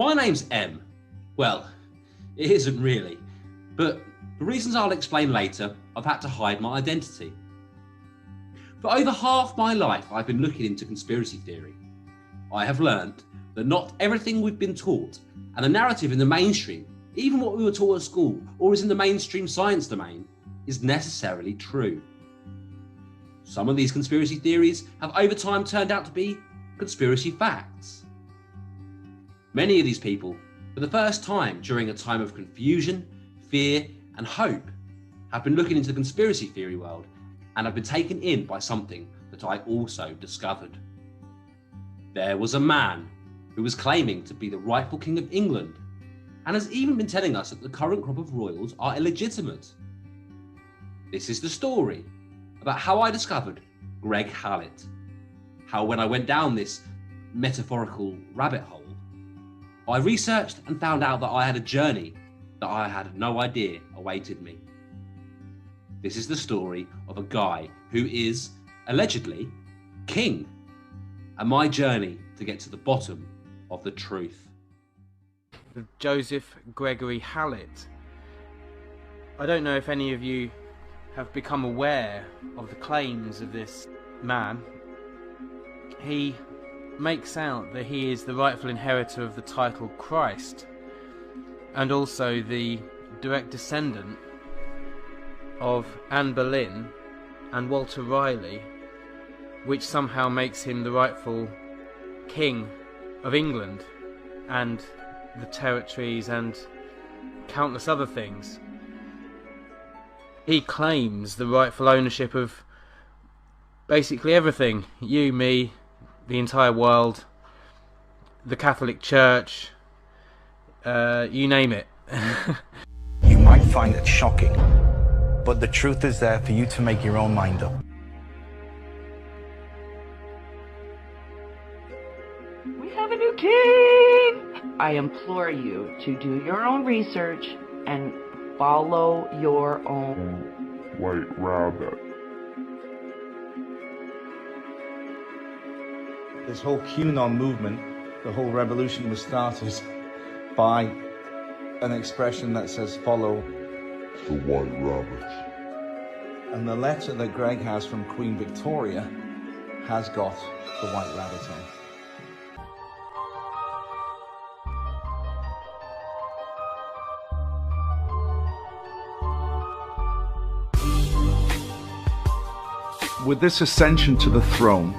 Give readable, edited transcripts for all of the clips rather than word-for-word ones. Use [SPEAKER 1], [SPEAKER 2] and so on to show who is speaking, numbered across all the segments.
[SPEAKER 1] My name's M. Well, it isn't really, but for reasons I'll explain later, I've had to hide my identity. For over half my life, I've been looking into conspiracy theory. I have learned that not everything we've been taught, and the narrative in the mainstream, even what we were taught at school or is in the mainstream science domain, is necessarily true. Some of these conspiracy theories have over time turned out to be conspiracy facts. Many of these people, for the first time during a time of confusion, fear, and hope, have been looking into the conspiracy theory world and have been taken in by something that I also discovered. There was a man who was claiming to be the rightful King of England and has even been telling us that the current crop of royals are illegitimate. This is the story about how I discovered Greg Hallett, how when I went down this metaphorical rabbit hole, I researched and found out that I had a journey that I had no idea awaited me. This is the story of a guy who is, allegedly, king, and my journey to get to the bottom of the truth.
[SPEAKER 2] Joseph Gregory Hallett. I don't know if any of you have become aware of the claims of this man. He makes out that he is the rightful inheritor of the title Christ, and also the direct descendant of Anne Boleyn and Walter Raleigh, which somehow makes him the rightful King of England and the territories and countless other things. He claims the rightful ownership of basically everything. You, me, the entire world, the Catholic Church, you name it.
[SPEAKER 3] You might find it shocking, but the truth is there for you to make your own mind up.
[SPEAKER 4] We have a new king! I implore you to do your own research and follow your own
[SPEAKER 5] white rabbit.
[SPEAKER 3] This whole QAnon movement, the whole revolution was started by an expression that says follow
[SPEAKER 5] The white rabbit.
[SPEAKER 3] and the letter that Greg has from Queen Victoria has got the white rabbit on. With this ascension to the throne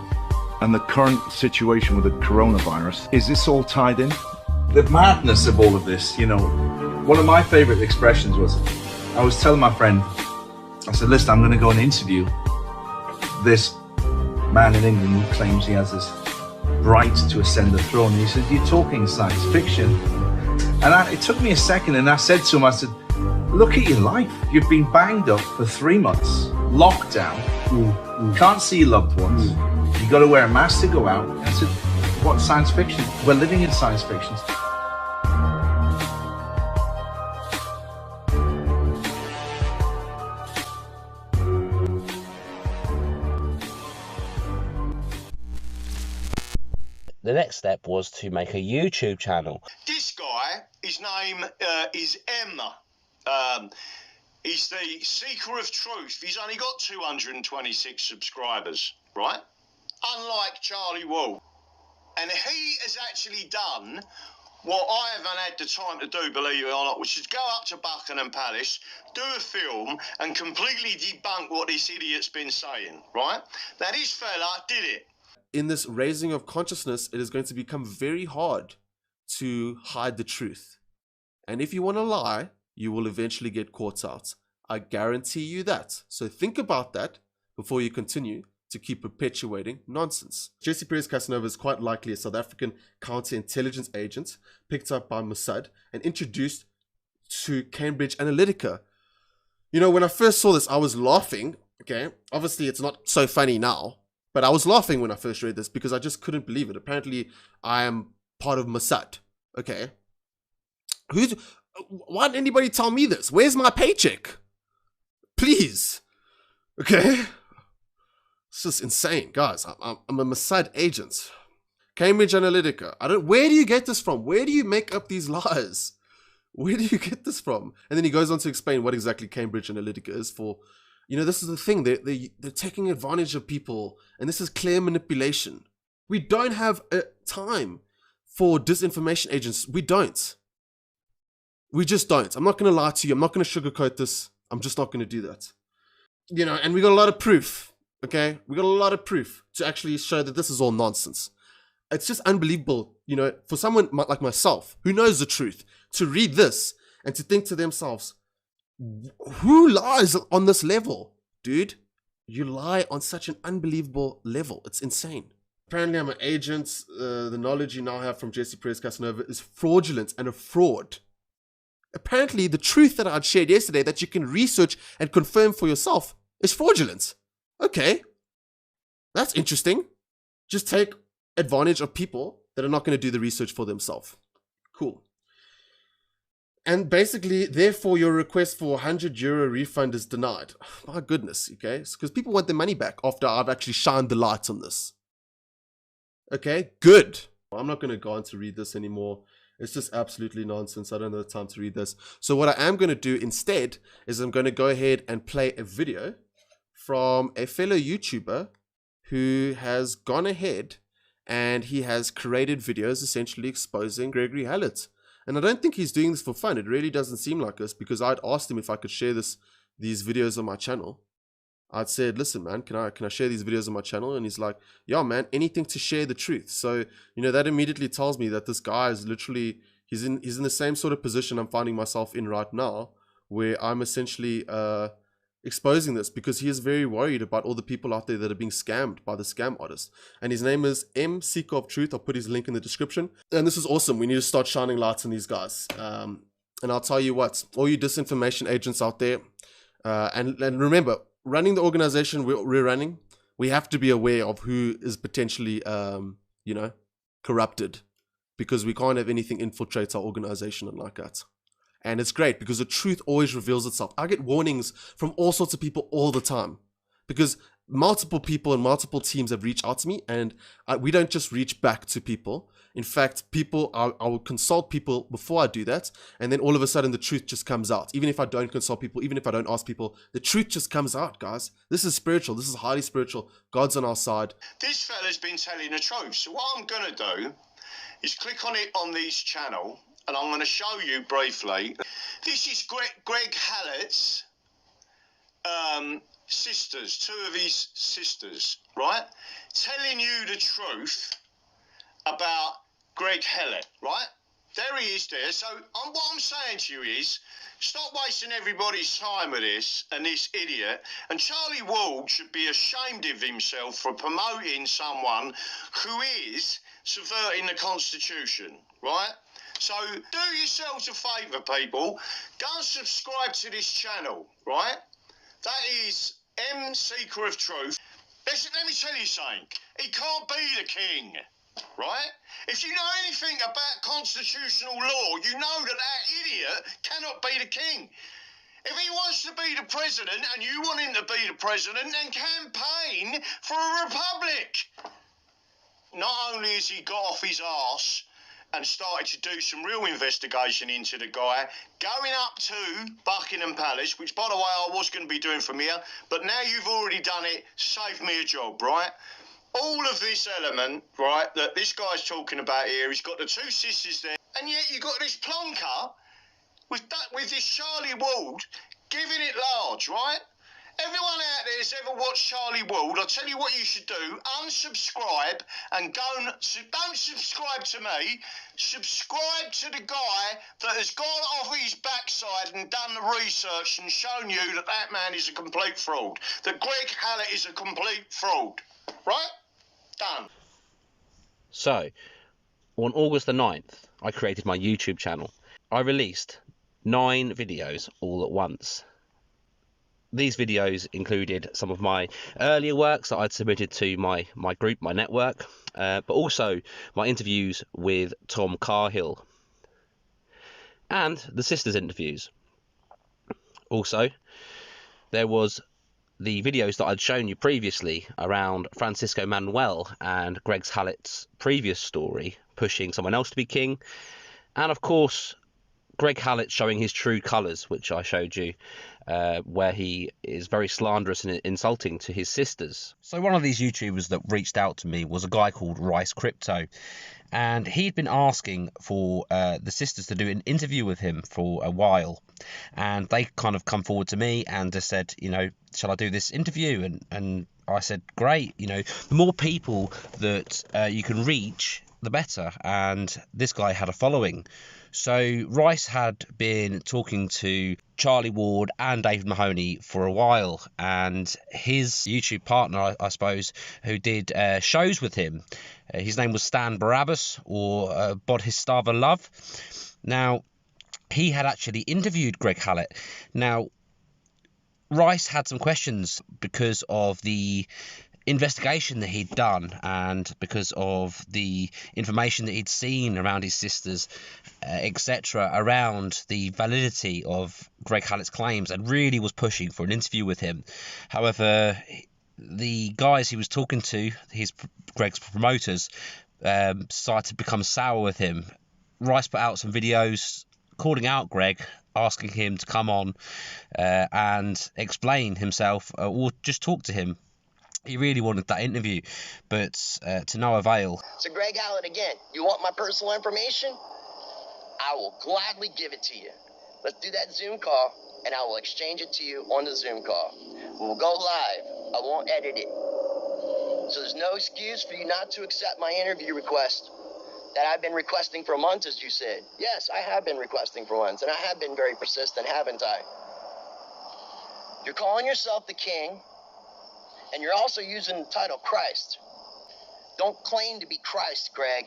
[SPEAKER 3] and the current situation with the coronavirus, is this all tied in? The madness of all of this, you know, one of my favorite expressions was, I was telling my friend, I said, listen, I'm going to go and interview this man in England who claims he has this right to ascend the throne. And he said, you're talking science fiction. And it took me a second, and I said to him, I said, look at your life. You've been banged up for 3 months, locked down, can't see your loved ones. You got to wear a mask to go out. And I said, what science fiction? We're living in science fiction.
[SPEAKER 6] The next step was to make a YouTube channel.
[SPEAKER 7] This guy, his name is Emma. He's the seeker of truth. He's only got 226 subscribers, right? Unlike Charlie Wall. And he has actually done what I haven't had the time to do, believe it or not, which is go up to Buckingham Palace, do a film, and completely debunk what this idiot's been saying, right? Now, this fella did it.
[SPEAKER 8] In this raising of consciousness, it is going to become very hard to hide the truth. And if you want to lie, you will eventually get caught out. I guarantee you that. So think about that before you continue to keep perpetuating nonsense. Jesse Perez Casanova is quite likely a South African counterintelligence agent picked up by Mossad and introduced to Cambridge Analytica. You know, when I first saw this, I was laughing. Okay, obviously it's not so funny now, but I was laughing when I first read this because I just couldn't believe it. Apparently, I am part of Mossad. Okay, why didn't anybody tell me this? Where's my paycheck? Please. Okay. It's just insane, guys. I'm a Mossad agent. Cambridge Analytica. Where do you get this from? Where do you make up these lies? Where do you get this from? And then he goes on to explain what exactly Cambridge Analytica is for. You know, this is the thing. They're taking advantage of people, and this is clear manipulation. We don't have time for disinformation agents. We don't. We just don't. I'm not going to lie to you. I'm not going to sugarcoat this. I'm just not going to do that. You know, and we got a lot of proof, okay? We got a lot of proof to actually show that this is all nonsense. It's just unbelievable, you know, for someone like myself who knows the truth to read this and to think to themselves, who lies on this level? Dude, you lie on such an unbelievable level. It's insane. Apparently, I'm an agent. The knowledge you now have from Jesse Perez Casanova is fraudulent and a fraud. Apparently, the truth that I'd shared yesterday that you can research and confirm for yourself is fraudulent. Okay, that's interesting. Just take advantage of people that are not going to do the research for themselves. Cool. And basically, therefore, your request for €100 refund is denied. My goodness, okay? Because people want their money back after I've actually shined the light on this. Okay, good. I'm not going to go on to read this anymore. It's just absolutely nonsense. I don't have the time to read this. So what I am going to do instead is I'm going to go ahead and play a video from a fellow YouTuber who has gone ahead and he has created videos essentially exposing Gregory Hallett. And I don't think he's doing this for fun. It really doesn't seem like this, because I'd asked him if I could share these videos on my channel. I'd said, listen, man, can I share these videos on my channel? And he's like, yeah, man, anything to share the truth. So, you know, that immediately tells me that this guy is literally, he's in the same sort of position I'm finding myself in right now, where I'm essentially exposing this, because he is very worried about all the people out there that are being scammed by the scam artist. And his name is M Seeker of Truth. I'll put his link in the description. And this is awesome. We need to start shining lights on these guys. And I'll tell you what, all you disinformation agents out there, and remember, running the organization we're running, we have to be aware of who is potentially, you know, corrupted, because we can't have anything infiltrate our organization and like that. And it's great because the truth always reveals itself. I get warnings from all sorts of people all the time, because multiple people and multiple teams have reached out to me, and we don't just reach back to people. In fact, I will consult people before I do that, and then all of a sudden the truth just comes out. Even if I don't consult people, even if I don't ask people, the truth just comes out, guys. This is spiritual. This is highly spiritual. God's on our side.
[SPEAKER 7] This fella's been telling the truth. So what I'm going to do is click on it on this channel, and I'm going to show you briefly. This is Greg Hallett's sisters, two of his sisters, right? Telling you the truth about Greg Hallett, right? There he is there. So what I'm saying to you is, stop wasting everybody's time with this and this idiot. And Charlie Ward should be ashamed of himself for promoting someone who is subverting the Constitution, right? So do yourselves a favour, people. Go and subscribe to this channel, right? That is M Seeker of Truth. Listen, let me tell you something. He can't be the king, right? If you know anything about constitutional law, you know that idiot cannot be the king. If he wants to be the president and you want him to be the president, then campaign for a republic. Not only has he got off his arse and started to do some real investigation into the guy, going up to Buckingham Palace, which, by the way, I was going to be doing from here, but now you've already done it, save me a job, right? All of this element, right, that this guy's talking about here, he's got the two sisters there, and yet you've got this plonker with this Charlie Ward giving it large, right? Everyone out there who's ever watched Charlie Ward, I'll tell you what you should do. Unsubscribe and don't subscribe to me. Subscribe to the guy that has gone off his backside and done the research and shown you that that man is a complete fraud. That Greg Hallett is a complete fraud. Right? Done.
[SPEAKER 6] So, on August the 9th, I created my YouTube channel. I released 9 videos all at once. These videos included some of my earlier works that I'd submitted to my group, my network, but also my interviews with Tom Carhill and the sisters' interviews. Also, there was the videos that I'd shown you previously around Francisco Manuel and Greg Hallett's previous story, pushing someone else to be king, and of course Greg Hallett showing his true colours, which I showed you, where he is very slanderous and insulting to his sisters. So one of these YouTubers that reached out to me was a guy called Rice Crypto, and he'd been asking for the sisters to do an interview with him for a while, and they kind of come forward to me and just said, you know, shall I do this interview? And I said, great, you know, the more people that you can reach, the better. And this guy had a following. So Rice had been talking to Charlie Ward and David Mahoney for a while, and his YouTube partner, I suppose, who did shows with him, his name was Stan Barabbas, or Bodhisattva Love. Now, he had actually interviewed Greg Hallett. Now, Rice had some questions because of the investigation that he'd done and because of the information that he'd seen around his sisters, etc., around the validity of Greg Hallett's claims, and really was pushing for an interview with him. However, the guys he was talking to, Greg's promoters, started to become sour with him. Rice put out some videos calling out Greg, asking him to come on and explain himself, or just talk to him. He really wanted that interview, but to no avail.
[SPEAKER 9] So Greg Hallett again, you want my personal information? I will gladly give it to you. Let's do that Zoom call, and I will exchange it to you on the Zoom call. We will go live. I won't edit it. So there's no excuse for you not to accept my interview request that I've been requesting for months, as you said. Yes, I have been requesting for months, and I have been very persistent, haven't I? You're calling yourself the king, and you're also using the title Christ. Don't claim to be Christ, Greg.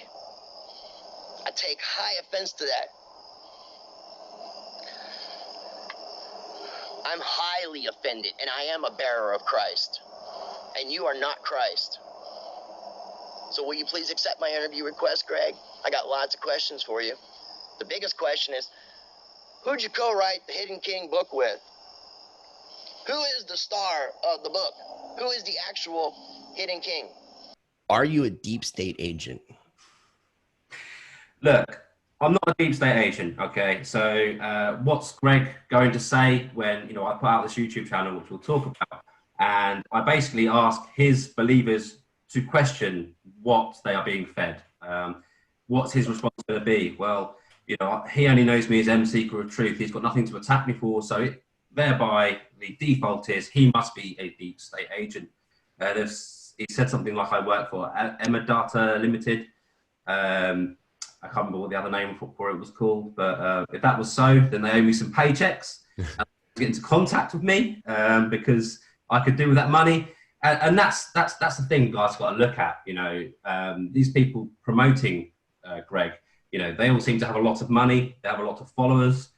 [SPEAKER 9] I take high offense to that. I'm highly offended, and I am a bearer of Christ. And you are not Christ. So will you please accept my interview request, Greg? I got lots of questions for you. The biggest question is, who'd you co-write the Hidden King book with? Who is the star of the book? Who is the actual Hidden King?
[SPEAKER 10] Are you a deep state agent?
[SPEAKER 1] Look, I'm not a deep state agent, okay? So what's Greg going to say when, you know, I put out this YouTube channel, which we'll talk about, and I basically ask his believers to question what they are being fed. What's his response going to be? Well, you know, he only knows me as M Seeker of Truth. He's got nothing to attack me for, so thereby the default is he must be a deep state agent. He said something like, I work for Emma Data Limited. I can't remember what the other name for it was called, but if that was so, then they owe me some paychecks and get into contact with me because I could do with that money. And that's the thing guys got to look at. You know, these people promoting Greg, you know, they all seem to have a lot of money. They have a lot of followers.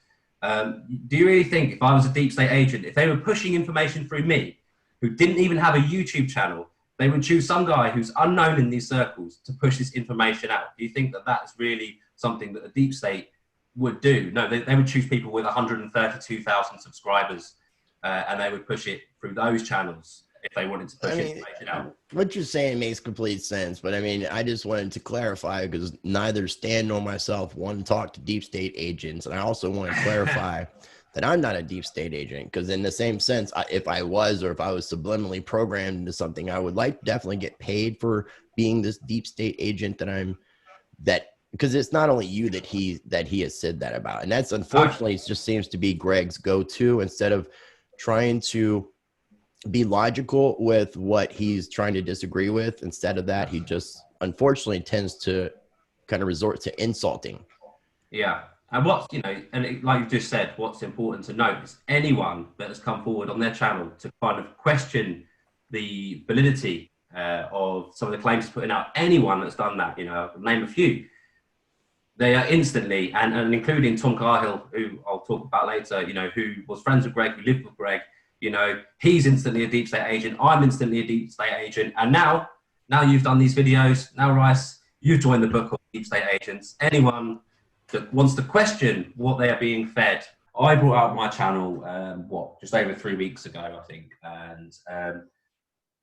[SPEAKER 1] Do you really think if I was a deep state agent, if they were pushing information through me, who didn't even have a YouTube channel, they would choose some guy who's unknown in these circles to push this information out? Do you think that that's really something that a deep state would do? No, they would choose people with 132,000 subscribers and they would push it through those channels if they wanted to push information out.
[SPEAKER 10] What you're saying makes complete sense, but I mean, I just wanted to clarify because neither Stan nor myself want to talk to deep state agents, and I also want to clarify that I'm not a deep state agent, because in the same sense, if I was, or if I was subliminally programmed into something, I would like to definitely get paid for being this deep state agent because it's not only you that he has said that about, and that's unfortunately it just seems to be Greg's go-to. Instead of trying to be logical with what he's trying to disagree with, instead of that, he just unfortunately tends to kind of resort to insulting.
[SPEAKER 1] Yeah. And what's, you know, and like you just said, what's important to note is anyone that has come forward on their channel to kind of question the validity of some of the claims he's putting out, anyone that's done that, you know, I'll name a few, they are instantly, and including Tom Cahill, who I'll talk about later, you know, who was friends with Greg, who lived with Greg, you know, he's instantly a deep state agent. I'm instantly a deep state agent. And now you've done these videos. Now, Rice, you've joined the book of deep state agents. Anyone that wants to question what they are being fed I brought out my channel, just over 3 weeks ago, I think, and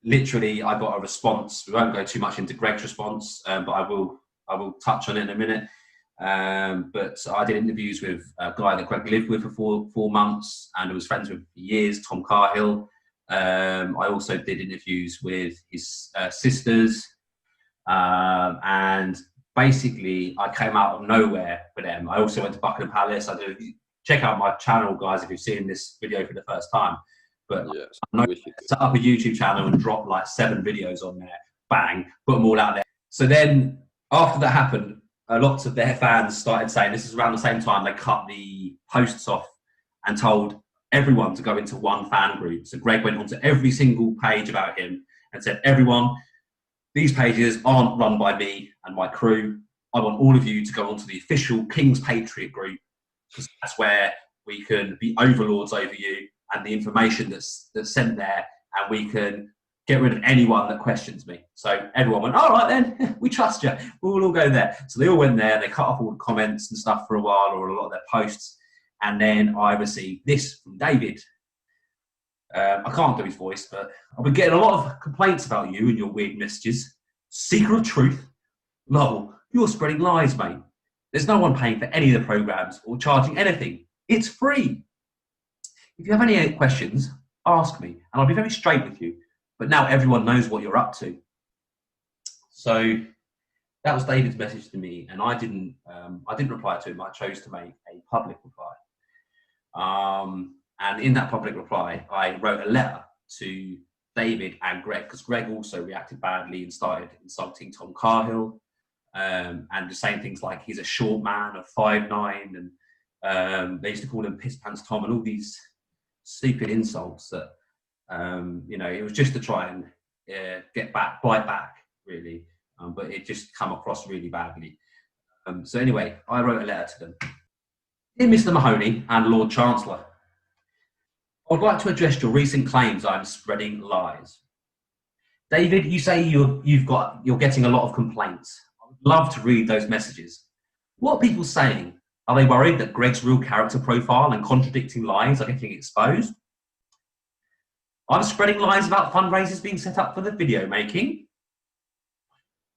[SPEAKER 1] literally I got a response. We won't go too much into Greg's response, but I will touch on it in a minute. But I did interviews with a guy that Greg lived with for 4 months and was friends with for years, Tom Carhill. I also did interviews with his sisters, and basically I came out of nowhere for them. I also went to Buckingham Palace. Check out my channel, guys, if you've seen this video for the first time. But I set up a YouTube channel and dropped like 7 videos on there, bang, put them all out there. So then after that happened, lots of their fans started saying, this is around the same time they cut the posts off and told everyone to go into one fan group. So Greg went onto every single page about him and said, everyone, these pages aren't run by me and my crew. I want all of you to go onto the official King's Patriot group, because that's where we can be overlords over you and the information that's sent there, and we can get rid of anyone that questions me. So everyone went, all right then, we trust you. We'll all go there. So they all went there. They cut off all the comments and stuff for a while, or a lot of their posts. And then I received this from David. I can't do his voice, but I've been getting a lot of complaints about you and your weird messages. Seeker of truth. Lol, you're spreading lies, mate. There's no one paying for any of the programs or charging anything. It's free. If you have any questions, ask me, and I'll be very straight with you. But now everyone knows what you're up to. So that was David's message to me, and I didn't reply to him. I chose to make a public reply. And in that public reply, I wrote a letter to David and Greg, because Greg also reacted badly and started insulting Tom Carhill, and just saying things like he's a short man of 5'9", and they used to call him Piss Pants Tom, and all these stupid insults that, it was just to try and bite back, really. But it just come across really badly. So anyway, I wrote a letter to them. Dear Mr. Mahoney and Lord Chancellor, I would like to address your recent claims I'm spreading lies. David, you say you're getting a lot of complaints. I would love to read those messages. What are people saying? Are they worried that Greg's real character profile and contradicting lies are getting exposed? I'm spreading lies about fundraisers being set up for the video making.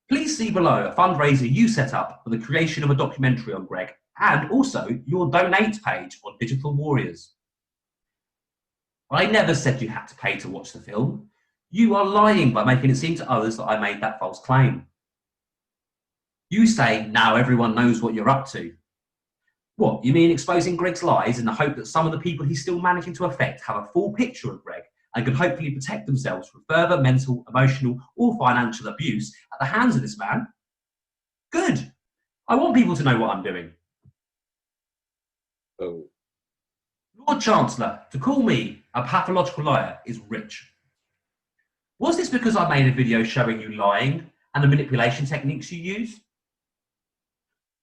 [SPEAKER 1] Please see below a fundraiser you set up for the creation of a documentary on Greg, and also your donate page on Digital Warriors. I never said you had to pay to watch the film. You are lying by making it seem to others that I made that false claim. You say now everyone knows what you're up to. What, you mean exposing Greg's lies in the hope that some of the people he's still managing to affect have a full picture of Greg and can hopefully protect themselves from further mental, emotional or financial abuse at the hands of this man? Good. I want people to know what I'm doing.
[SPEAKER 11] Oh.
[SPEAKER 1] Lord Chancellor, to call me a pathological liar is rich. Was this because I made a video showing you lying and the manipulation techniques you use?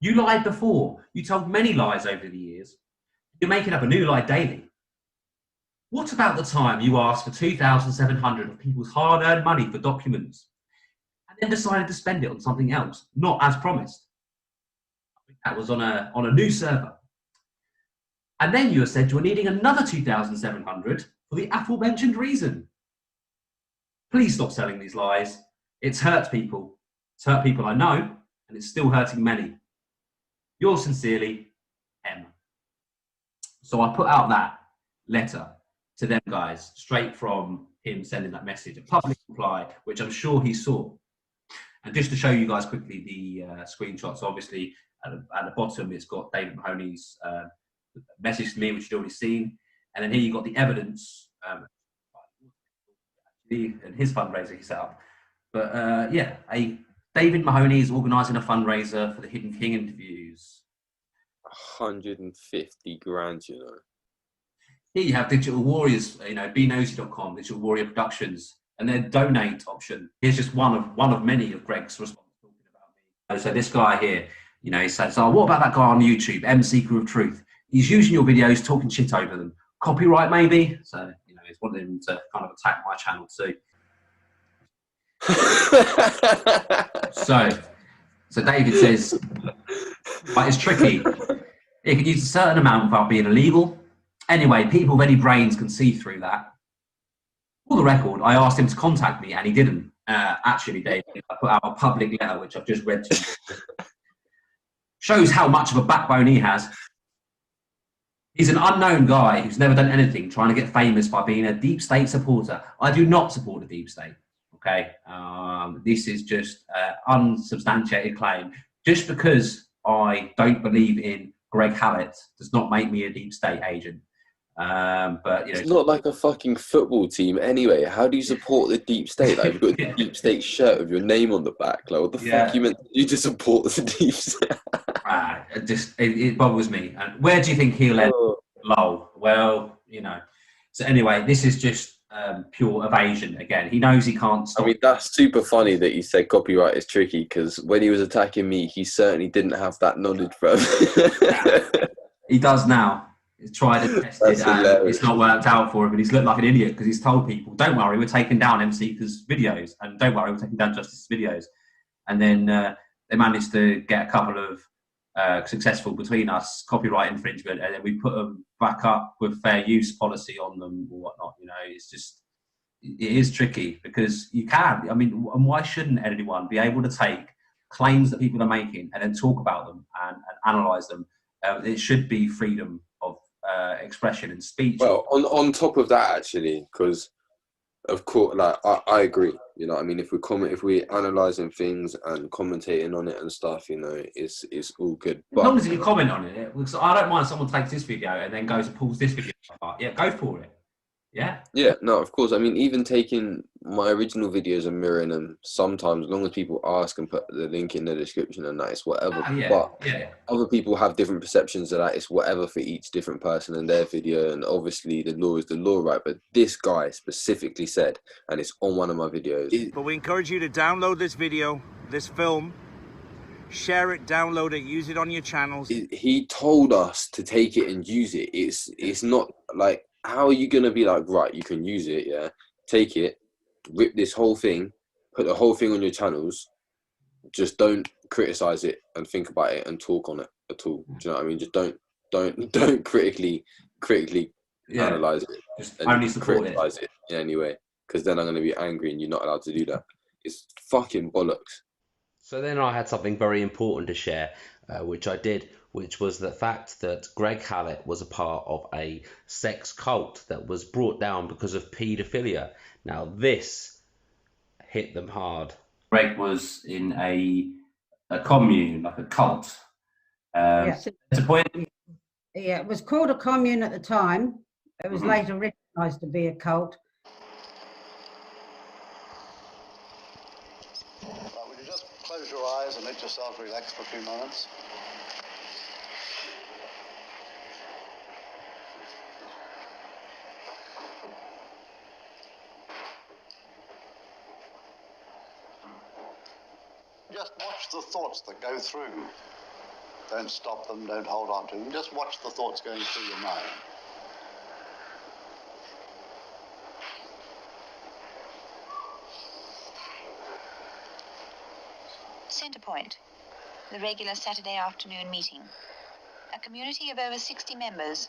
[SPEAKER 1] You lied before. You told many lies over the years. You're making up a new lie daily. What about the time you asked for 2,700 of people's hard-earned money for documents and then decided to spend it on something else, not as promised? I think that was on a new server. And then you said you were needing another 2,700 for the aforementioned reason. Please stop selling these lies. It's hurt people. It's hurt people I know, and it's still hurting many. Yours sincerely, M. So I put out that letter to them guys, straight from him sending that message, a public reply, which I'm sure he saw. And just to show you guys quickly the screenshots, obviously at the bottom it's got David Mahoney's message to me, which you've already seen. And then here you've got the evidence and his fundraiser he set up. But yeah, David Mahoney is organising a fundraiser for the Hidden King interviews.
[SPEAKER 11] 150 grand, you know.
[SPEAKER 1] Here you have Digital Warriors, bnosy.com, Digital Warrior Productions, and their donate option. Here's just one of many of Greg's responses talking about me. So this guy here, he says, "Oh, what about that guy on YouTube, M Seeker of Truth? He's using your videos, talking shit over them. Copyright, maybe?" So, he's wanting him to kind of attack my channel too. So David says, but it's tricky. It can use a certain amount without being illegal. Anyway, people with any brains can see through that. For the record, I asked him to contact me and he didn't. Actually, David, I put out a public letter, which I've just read to you. Shows how much of a backbone he has. He's an unknown guy who's never done anything, trying to get famous by being a deep state supporter. I do not support the deep state, okay? This is just unsubstantiated claim. Just because I don't believe in Greg Hallett does not make me a deep state agent. But you know,
[SPEAKER 11] it's not like a fucking football team anyway. How do you support the deep state? Like, you've got a deep state shirt with your name on the back. Like, what the fuck you meant you to support the deep state?
[SPEAKER 1] it bothers me. And where do you think he'll end? Lol. Well, you know. So anyway, this is just pure evasion again. He knows he can't stop.
[SPEAKER 11] I mean, that's super funny that you said copyright is tricky, because when he was attacking me, he certainly didn't have that knowledge, bro.
[SPEAKER 1] He does now. He's tried and tested, and it's not worked out for him, and he's looked like an idiot because he's told people, "Don't worry, we're taking down MC's videos, and don't worry, we're taking down Justice's videos." And then they managed to get a couple of successful between us copyright infringement, and then we put them back up with fair use policy on them or whatnot. You know, it's just, it is tricky because you can. I mean, and why shouldn't anyone be able to take claims that people are making and then talk about them and analyze them? It should be freedom of expression and speech.
[SPEAKER 11] Well, on top of that, actually, because of course, like I agree. You know, I mean, if we're analysing things and commentating on it and stuff, you know, it's all good. But
[SPEAKER 1] as long as you comment on it, because I don't mind someone takes this video and then goes and pulls this video apart. Yeah, go for it. Yeah. Yeah,
[SPEAKER 11] no, of course. I mean, even taking my original videos and mirroring them, sometimes, as long as people ask and put the link in the description and that, it's whatever. But other people have different perceptions of that. It's whatever for each different person and their video. And obviously, the law is the law, right? But this guy specifically said, and it's on one of my videos.
[SPEAKER 12] But we encourage you to download this video, this film, share it, download it, use it on your channels.
[SPEAKER 11] He told us to take it and use it. It's not like, how are you going to be like, right, you can use it, yeah? Take it, rip this whole thing, put the whole thing on your channels, just don't criticize it and think about it and talk on it at all. Do you know what I mean? Just don't critically analyze it.
[SPEAKER 1] Just only
[SPEAKER 11] criticize it in any way, because then I'm going to be angry and you're not allowed to do that. It's fucking bollocks.
[SPEAKER 6] So then I had something very important to share, which I did, which was the fact that Greg Hallett was a part of a sex cult that was brought down because of paedophilia. Now, this hit them hard.
[SPEAKER 1] Greg was in a commune, like a cult.
[SPEAKER 13] Yes.
[SPEAKER 1] Disappointing.
[SPEAKER 13] Yeah, it was called a commune at the time. It was later recognised to be a cult.
[SPEAKER 14] Would you just close your eyes and let yourself relax for a few moments? Just watch the thoughts that go through. Don't stop them, don't hold on to them. Just watch the thoughts going through your mind.
[SPEAKER 15] Centrepoint, the regular Saturday afternoon meeting. A community of over 60 members,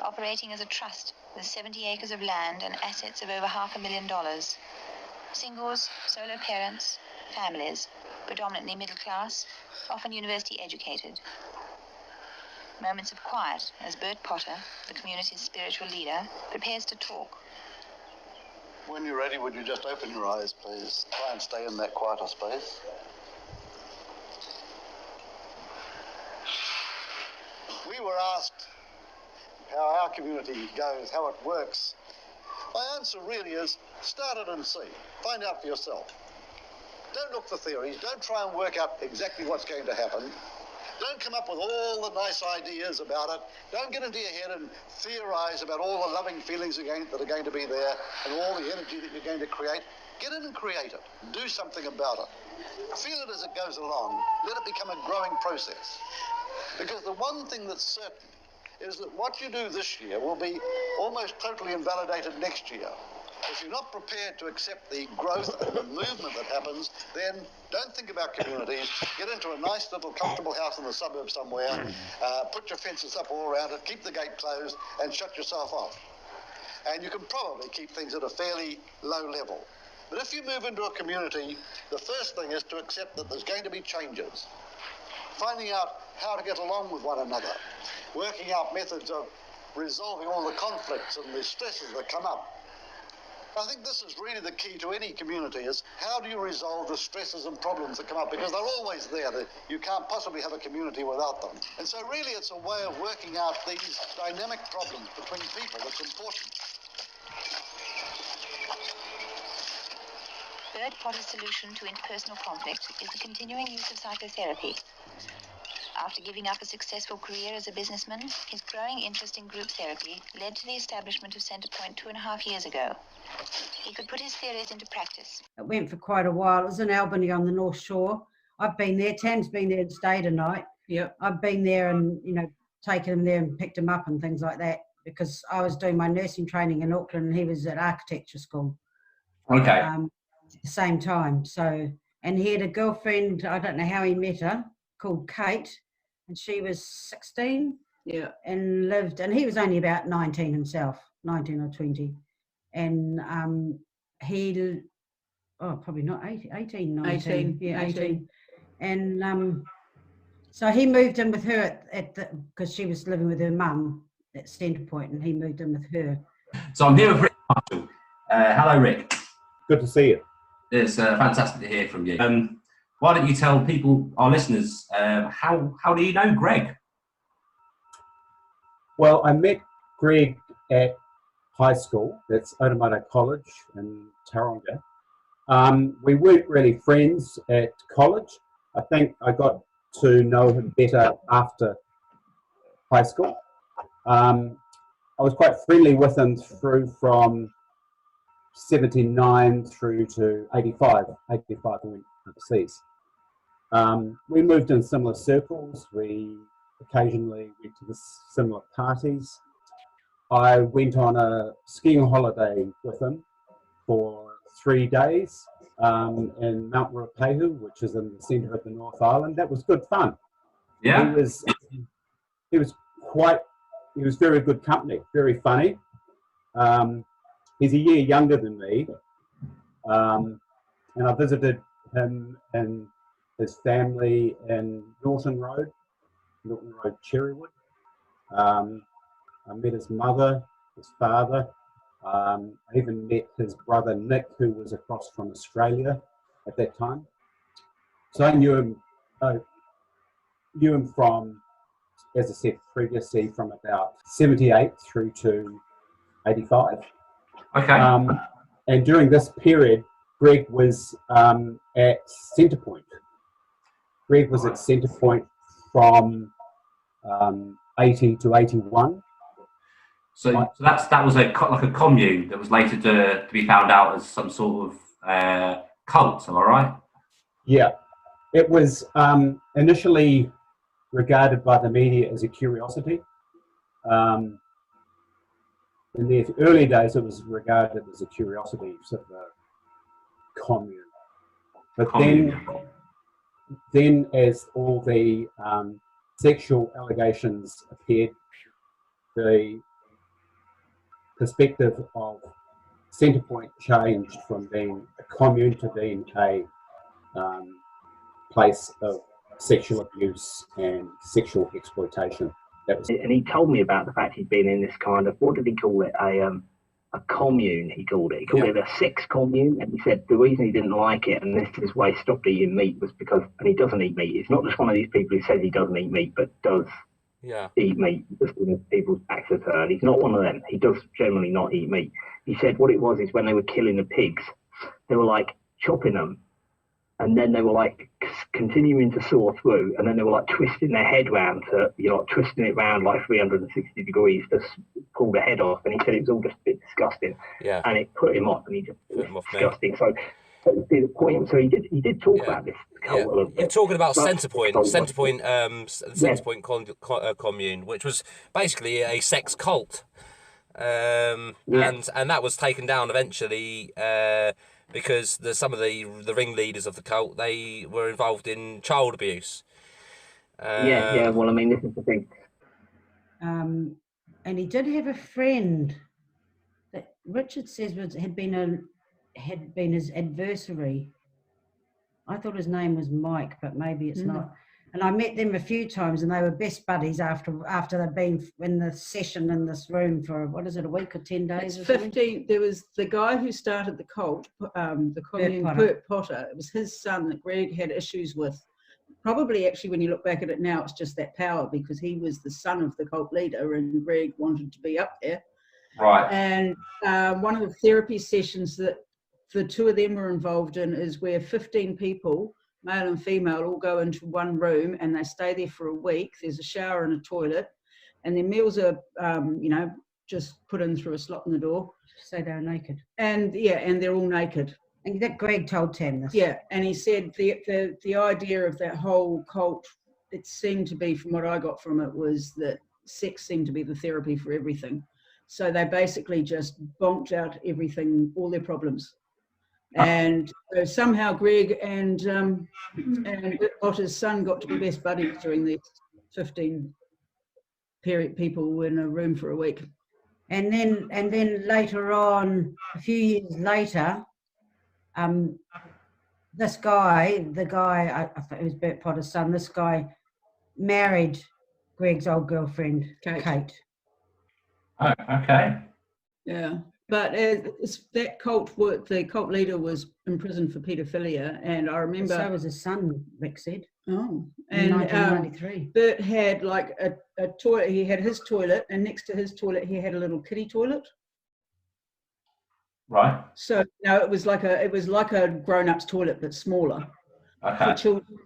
[SPEAKER 15] operating as a trust with 70 acres of land and assets of over $500,000. Singles, solo parents, families, predominantly middle class, often university educated. Moments of quiet as Bert Potter, the community's spiritual leader, prepares to talk.
[SPEAKER 14] When you're ready, would you just open your eyes, please? Try and stay in that quieter space. We were asked how our community goes, how it works. My answer really is, start it and see. Find out for yourself. Don't look for theories. Don't try and work out exactly what's going to happen. Don't come up with all the nice ideas about it. Don't get into your head and theorize about all the loving feelings that are going to be there and all the energy that you're going to create. Get in and create it. Do something about it. Feel it as it goes along. Let it become a growing process. Because the one thing that's certain is that what you do this year will be almost totally invalidated next year. If you're not prepared to accept the growth and the movement that happens, then don't think about communities. Get into a nice little comfortable house in the suburbs somewhere, put your fences up all around it, keep the gate closed and shut yourself off. And you can probably keep things at a fairly low level. But if you move into a community, the first thing is to accept that there's going to be changes. Finding out how to get along with one another, working out methods of resolving all the conflicts and the stresses that come up. I think this is really the key to any community, is how do you resolve the stresses and problems that come up, because they're always there. You can't possibly have a community without them. And so really it's a way of working out these dynamic problems between people that's important.
[SPEAKER 15] Third Potter's solution to interpersonal conflict is the continuing use of psychotherapy. After giving up a successful career as a businessman, his growing interest in group therapy led to the establishment of Centrepoint 2.5 years ago. He could put his theories into practice.
[SPEAKER 13] It went for quite a while. It was in Albany on the North Shore. I've been there. Tam's been there and stayed a night.
[SPEAKER 16] Yep.
[SPEAKER 13] I've been there and, taken him there and picked him up and things like that, because I was doing my nursing training in Auckland and he was at architecture school.
[SPEAKER 1] Okay.
[SPEAKER 13] At the same time. So, and he had a girlfriend, I don't know how he met her, called Kate, and she was 16.
[SPEAKER 16] Yeah.
[SPEAKER 13] And he was only about 19 himself, 19 or 20. And he, probably not 18, 19.
[SPEAKER 16] 18.
[SPEAKER 13] Yeah, 18. And so he moved in with her because she was living with her mum at Centrepoint, and he moved in with her.
[SPEAKER 1] So I'm here with Rick Marshall. Hello, Rick.
[SPEAKER 17] Good to see you.
[SPEAKER 1] It's fantastic to hear from you. Why don't you tell people, our listeners, how do you know Greg?
[SPEAKER 17] Well, I met Greg at high school. That's Otamoto College in Taronga. We weren't really friends at college. I think I got to know him better after high school. I was quite friendly with him through from 79 through to 85. 85 I went overseas. We moved in similar circles. We occasionally went to the similar parties. I went on a skiing holiday with him for 3 days in Mount Ruapehu, which is in the centre of the North Island. That was good fun.
[SPEAKER 1] Yeah.
[SPEAKER 17] He was very good company, very funny. He's a year younger than me, and I visited him and his family in Norton Road, Cherrywood. I met his mother, his father. I even met his brother Nick, who was across from Australia at that time. So I knew him from, as I said previously, from about 78 through to 85.
[SPEAKER 1] Okay.
[SPEAKER 17] And during this period, Greg was at Centrepoint. Greg was at Centrepoint from 80 to 81.
[SPEAKER 1] So that was like a commune that was later to be found out as some sort of cult, am I right?
[SPEAKER 17] Yeah. It was initially regarded by the media as a curiosity. In the early days, it was regarded as a curiosity, sort of a commune. But then as all the sexual allegations appeared, the perspective of Centrepoint changed from being a commune to being a place of sexual abuse and sexual exploitation.
[SPEAKER 18] And he told me about the fact he'd been in this kind of, what did he call it? A commune, he called it. He called it a sex commune. And he said the reason he didn't like it, and this is why he stopped eating meat, was because, and he doesn't eat meat. He's not just one of these people who says he doesn't eat meat, but does eat meat, just in people's backs are turned. He's not one of them. He does generally not eat meat. He said what it was is when they were killing the pigs, they were like chopping them, and then they were like continuing to saw through, and then they were like twisting their head round to, twisting it round like 360 degrees to pull the head off. And he said it was all just a bit disgusting.
[SPEAKER 6] Yeah.
[SPEAKER 18] And it put him off, and he just disgusting. So the point. So he did talk about this.
[SPEAKER 6] You're talking about Centrepoint, Centrepoint commune, which was basically a sex cult. and that was taken down eventually because some of the ringleaders of the cult, they were involved in child abuse.
[SPEAKER 18] Yeah. Well, I mean, this is the thing.
[SPEAKER 13] And he did have a friend that Richard says had been his adversary. I thought his name was Mike, but maybe it's not. And I met them a few times, and they were best buddies after they'd been in the session in this room for, what is it, a week or 10 days?
[SPEAKER 16] It's 15. There was the guy who started the cult, the commune, Bert Potter. It was his son that Greg had issues with. Probably, actually, when you look back at it now, it's just that power, because he was the son of the cult leader, and Greg wanted to be up there.
[SPEAKER 1] Right.
[SPEAKER 16] And one of the therapy sessions that the two of them were involved in is where 15 people, male and female, all go into one room and they stay there for a week. There's a shower and a toilet, and their meals are, just put in through a slot in the door.
[SPEAKER 13] So they're naked.
[SPEAKER 16] And they're all naked.
[SPEAKER 13] And that Greg told Tam this.
[SPEAKER 16] Yeah, and he said the idea of that whole cult, it seemed to be, from what I got from it, was that sex seemed to be the therapy for everything. So they basically just bonked out everything, all their problems. And so somehow Greg and Potter's son got to be best buddies during these 15 people in a room for a week.
[SPEAKER 13] And then later on, a few years later, this guy, I thought it was Bert Potter's son, this guy married Greg's old girlfriend, Kate.
[SPEAKER 1] Oh, okay.
[SPEAKER 16] Yeah, but the cult leader was imprisoned for paedophilia, and I remember...
[SPEAKER 13] So was his son, Rick said.
[SPEAKER 16] Oh.
[SPEAKER 13] In
[SPEAKER 16] And
[SPEAKER 13] 1993.
[SPEAKER 16] Bert had like a toilet. He had his toilet, and next to his toilet he had a little kiddie toilet.
[SPEAKER 1] Right.
[SPEAKER 16] So it was like a grown-up's toilet, but smaller for children.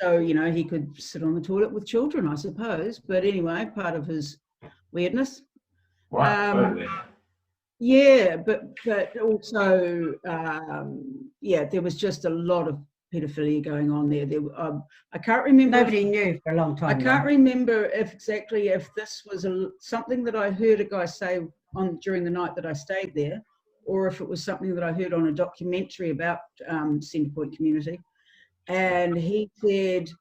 [SPEAKER 16] So he could sit on the toilet with children, I suppose. But anyway, part of his weirdness.
[SPEAKER 1] Right.
[SPEAKER 16] Yeah, but also there was just a lot of paedophilia going on there. I can't remember.
[SPEAKER 13] Nobody knew for a long time.
[SPEAKER 16] I can't remember if this was something that I heard a guy say during the night that I stayed there, or if it was something that I heard on a documentary about Centrepoint community. And he said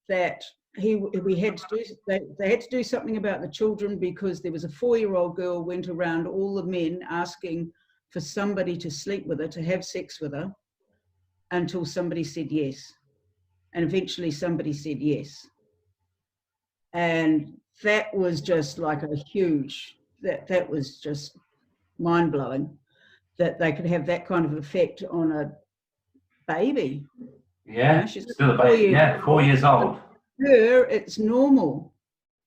[SPEAKER 16] that they had to do something about the children, because there was a 4-year-old girl went around all the men asking for somebody to sleep with her, to have sex with her, until somebody said yes. And eventually somebody said yes. And that was just like a huge, that was just mind-blowing, that they could have that kind of effect on a baby.
[SPEAKER 1] Yeah,
[SPEAKER 16] she's
[SPEAKER 1] still a baby. 4 years old.
[SPEAKER 16] Her, it's normal.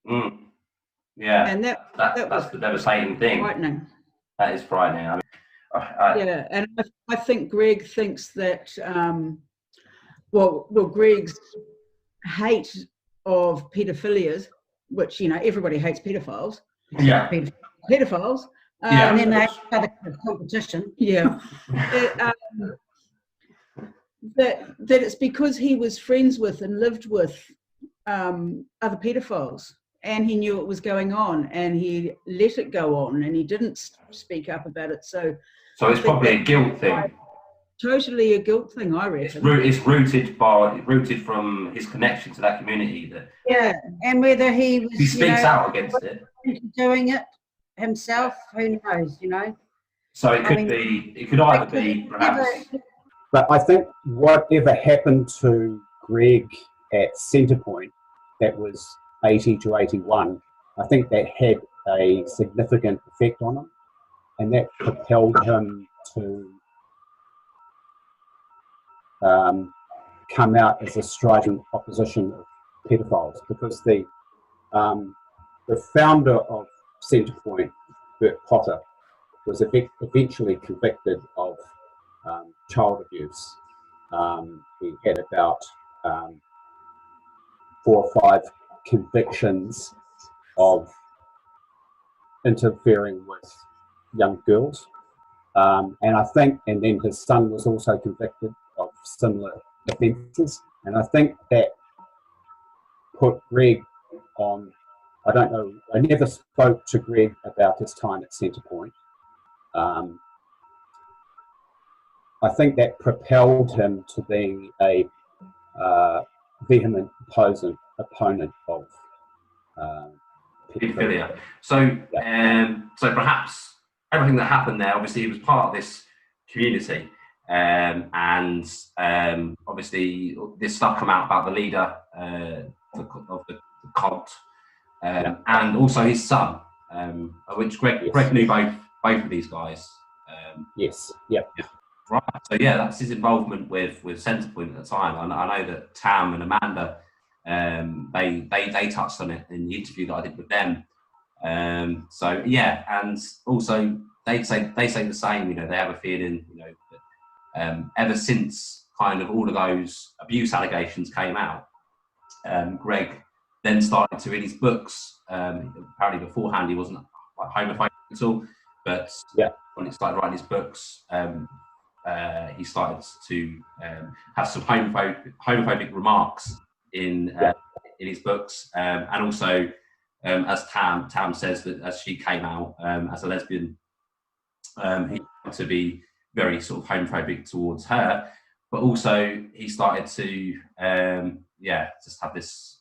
[SPEAKER 1] Yeah,
[SPEAKER 16] and
[SPEAKER 1] that's the devastating thing.
[SPEAKER 16] Frightening.
[SPEAKER 1] That is frightening. I mean,
[SPEAKER 16] yeah, and I think Greg thinks that, Greg's hate of paedophilias, which everybody hates pedophiles.
[SPEAKER 1] Yeah.
[SPEAKER 16] Pedophiles.
[SPEAKER 13] And then they have a competition.
[SPEAKER 16] Yeah. That it's because he was friends with and lived with other pedophiles, and he knew it was going on, and he let it go on, and he didn't speak up about it. So
[SPEAKER 1] it's probably a guilt thing.
[SPEAKER 16] Totally a guilt thing, I reckon.
[SPEAKER 1] It's rooted from his connection to that community.
[SPEAKER 13] And whether he
[SPEAKER 1] speaks out against it,
[SPEAKER 13] doing it himself, who knows?
[SPEAKER 1] So it could either be perhaps.
[SPEAKER 17] But I think whatever happened to Greg at Centrepoint, that was 80 to 81, I think that had a significant effect on him, and that propelled him to come out as a strident opposition of pedophiles, because the founder of Centrepoint, Bert Potter, was eventually convicted of child abuse. He had about 4 or 5 convictions of interfering with young girls. And then his son was also convicted of similar offences. And I think that put Greg on I don't know. I never spoke to Greg about his time at Centrepoint. I think that propelled him to being a vehement opponent of
[SPEAKER 1] pedophilia. So, so perhaps everything that happened there, obviously, he was part of this community, and obviously, this stuff come out about the leader of the cult, and also his son, which Greg knew both of these guys.
[SPEAKER 17] Yes. Yep.
[SPEAKER 1] Right. So yeah, that's his involvement with Centrepoint at the time. I know that Tam and Amanda, they touched on it in the interview that I did with them. So yeah, and also they say the same. You know, they have a feeling, you know, that ever since kind of all of those abuse allegations came out, Greg then started to read his books. Apparently beforehand he wasn't like homophobic at all, but when he started writing his books, he started to have some homophobic remarks in his books, and also as Tam says that as she came out as a lesbian, he started to be very sort of homophobic towards her, but also he started to just have this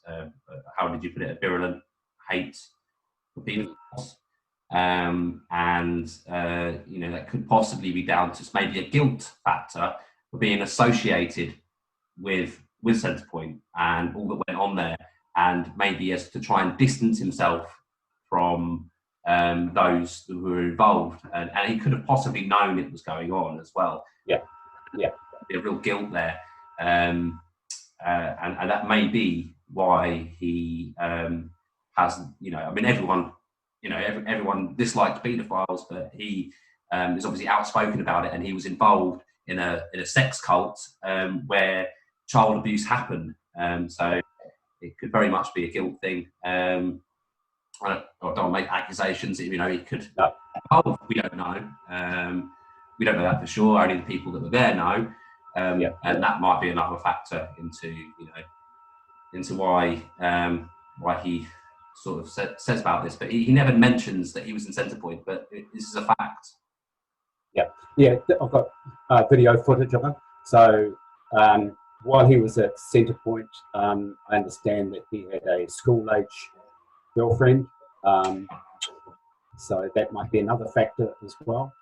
[SPEAKER 1] how did you put it, a virulent hate for people. And you know, that could possibly be down to maybe a guilt factor for being associated with Centrepoint and all that went on there, and maybe as to try and distance himself from those who were involved, and he could have possibly known it was going on as well. A real guilt there, and that may be why he has, you know, I mean, everyone disliked paedophiles, but he is obviously outspoken about it, and he was involved in a sex cult where child abuse happened. So it could very much be a guilt thing. I don't make accusations. You know, he could. We don't know. We don't know that for sure. Only the people that were there know. And that might be another factor into why he sort of says about this, but he never mentions that he was in Centrepoint, but this is a fact.
[SPEAKER 17] I've got video footage of him. So while he was at Centrepoint, I understand that he had a school-age girlfriend, so that might be another factor as well.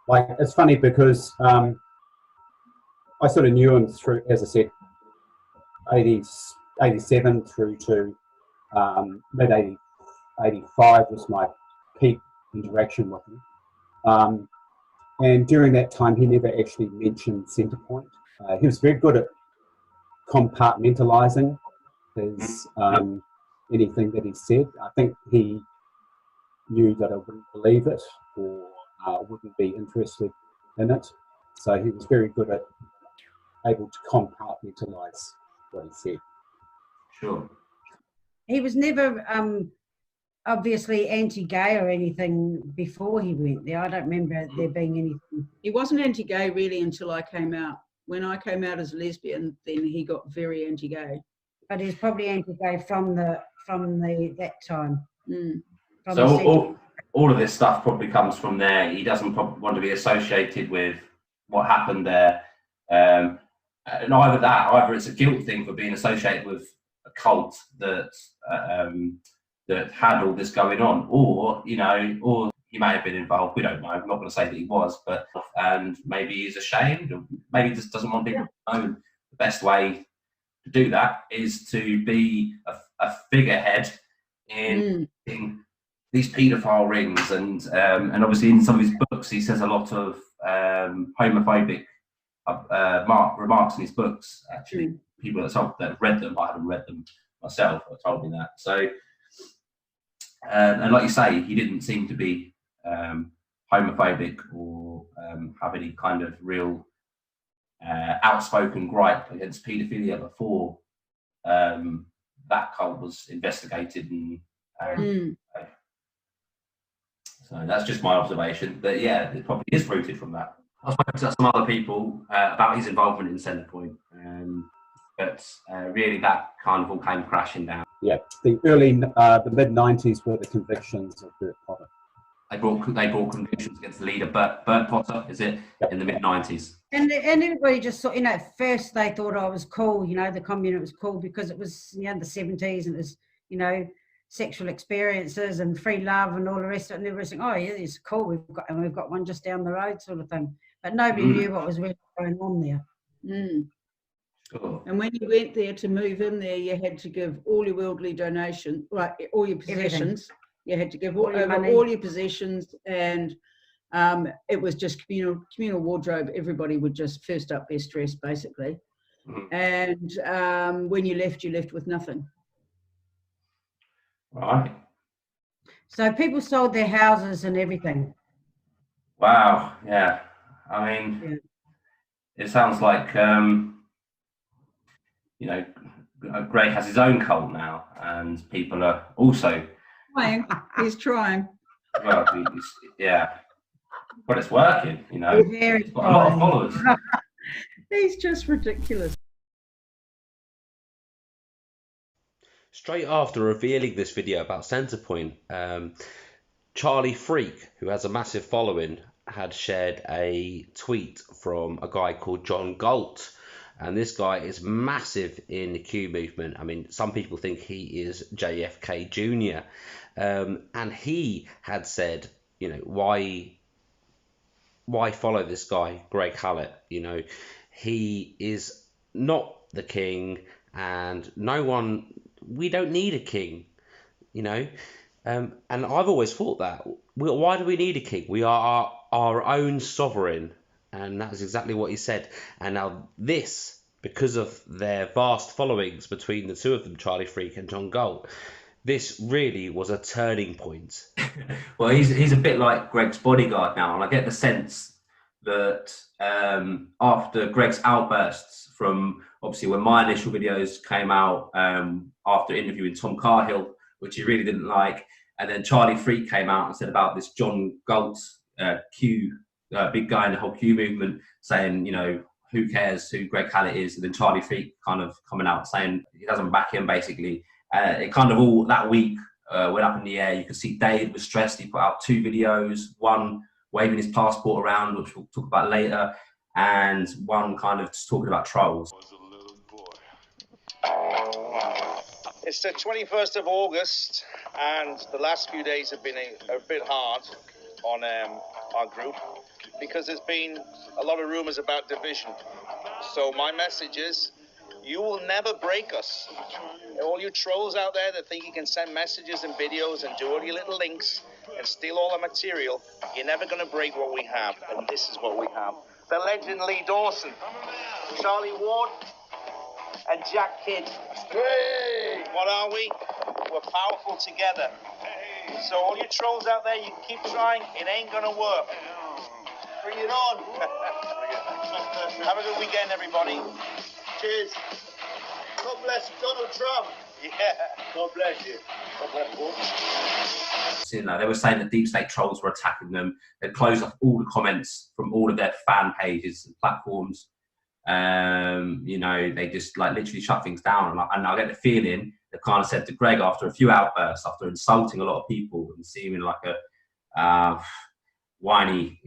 [SPEAKER 17] Like, it's funny because I sort of knew him through, as I said, 87 through to mid-85 was my peak interaction with him. And during that time, he never actually mentioned Centrepoint. He was very good at compartmentalizing his anything that he said. I think he knew that I wouldn't believe it or wouldn't be interested in it. So he was very good at able to compartmentalize what he said.
[SPEAKER 1] Sure.
[SPEAKER 13] He was never obviously anti-gay or anything before he went there. I don't remember there being anything.
[SPEAKER 16] He wasn't anti-gay really until I came out. When I came out as a lesbian, then he got very anti-gay.
[SPEAKER 13] But he's probably anti-gay from that time.
[SPEAKER 1] So all of this stuff probably comes from there. He doesn't probably want to be associated with what happened there. And either it's a guilt thing for being associated with a cult that had all this going on, or he may have been involved. We don't know. I'm not going to say that he was, and maybe he's ashamed, or maybe he just doesn't want people to know. The best way to do that is to be a figurehead in these paedophile rings, and obviously in some of his books he says a lot of homophobic remarks in his books. Actually, people that have read them, I haven't read them myself, have told me that. So, and like you say, he didn't seem to be homophobic or have any kind of real outspoken gripe against paedophilia before that cult was investigated. And so that's just my observation. But yeah, it probably is rooted from that. I spoke to some other people about his involvement in Centrepoint. But really, that kind of all came crashing down.
[SPEAKER 17] Yeah, the mid '90s were the convictions of Bert Potter.
[SPEAKER 1] They brought convictions against the leader, Bert Potter, is it, in the mid '90s?
[SPEAKER 13] And everybody just thought, at first they thought I was cool, the communist was cool because it was, the 70s and it was, sexual experiences and free love and all the rest of it. And everybody's saying, oh yeah, it's cool. We've got one just down the road, sort of thing. But nobody knew what was really going on there.
[SPEAKER 1] Sure.
[SPEAKER 16] And when you went there to move in there, you had to give all your worldly donations, all your possessions. Everything. You had to give all your possessions, and it was just communal wardrobe. Everybody would just first up best dressed, basically. And when you left with nothing.
[SPEAKER 1] Right.
[SPEAKER 13] So people sold their houses and everything.
[SPEAKER 1] Wow. Yeah. I mean, it sounds like Greg has his own cult now, and people are also
[SPEAKER 16] He's trying.
[SPEAKER 1] Well, but it's working. He's got a lot of followers.
[SPEAKER 16] He's just ridiculous.
[SPEAKER 6] Straight after revealing this video about Centrepoint, Charlie Freak, who has a massive following, had shared a tweet from a guy called John Galt. And this guy is massive in the Q movement. I mean, some people think he is JFK Jr. And he had said, why follow this guy, Greg Hallett? He is not the king, and we don't need a king, and I've always thought that. Why do we need a king? We are our own sovereign, and that's exactly what he said. And now this, because of their vast followings between the two of them, Charlie Freak and John Galt, this really was a turning point.
[SPEAKER 1] Well, he's a bit like Greg's bodyguard now, and I get the sense that after Greg's outbursts from, obviously, when my initial videos came out after interviewing Tom Carhill, which he really didn't like, and then Charlie Freak came out and said about this John Galt Q, big guy in the whole Q movement, saying, who cares who Greg Hallett is, and then Charlie Freak kind of coming out saying he doesn't back him, basically. It kind of all that week went up in the air. You could see Dave was stressed. He put out 2 videos, one waving his passport around, which we'll talk about later, and one kind of just talking about trolls.
[SPEAKER 12] It's the 21st of August, and the last few days have been a bit hard on our group because there's been a lot of rumours about division. So my message is, you will never break us. All you trolls out there that think you can send messages and videos and do all your little links and steal all the material, you're never going to break what we have, and this is what we have. The legend Lee Dawson, Charlie Ward, and Jack Kidd. Hey! What are we? We're powerful together. So all you trolls out there, you can keep trying, it ain't going to work. Bring it on. Have a good weekend, everybody. Cheers. God bless Donald Trump. Yeah. God bless you. God bless you.
[SPEAKER 1] They were saying that deep state trolls were attacking them. They'd closed off all the comments from all of their fan pages and platforms. They just literally shut things down. And I get the feeling they kind of said to Greg after a few outbursts, after insulting a lot of people and seeming like a whiny,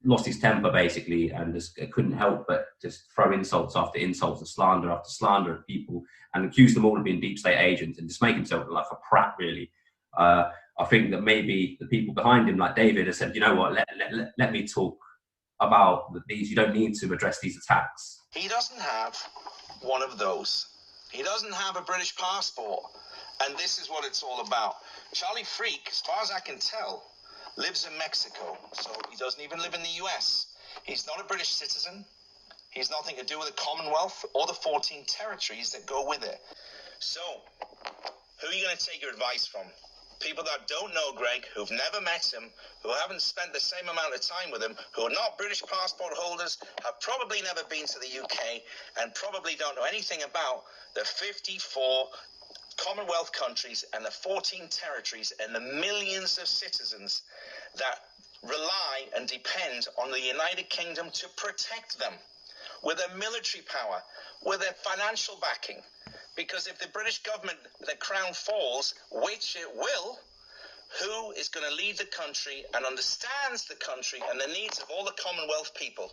[SPEAKER 1] lost his temper basically, and just couldn't help but just throw insults after insults and slander after slander at people, and accuse them all of being deep state agents and just make himself look like a prat, really. I think that maybe the people behind him, like David, have said, you know what, let me talk about these. You don't need to address these attacks.
[SPEAKER 19] He doesn't have one of those. He doesn't have a British passport, and this is what it's all about. Charlie Freak, as far as I can tell, lives in Mexico, so he doesn't even live in the US. He's not a British citizen. He's nothing to do with the Commonwealth or the 14 territories that go with it. So, who are you going to take your advice from? People that don't know Greg, who've never met him, who haven't spent the same amount of time with him, who are not British passport holders, have probably never been to the UK, and probably don't know anything about the 54 Commonwealth countries and the 14 territories and the millions of citizens that rely and depend on the United Kingdom to protect them. with their military power, with their financial backing. Because if the British government, the crown falls, which it will, who is going to lead the country and understands the country and the needs of all the Commonwealth people,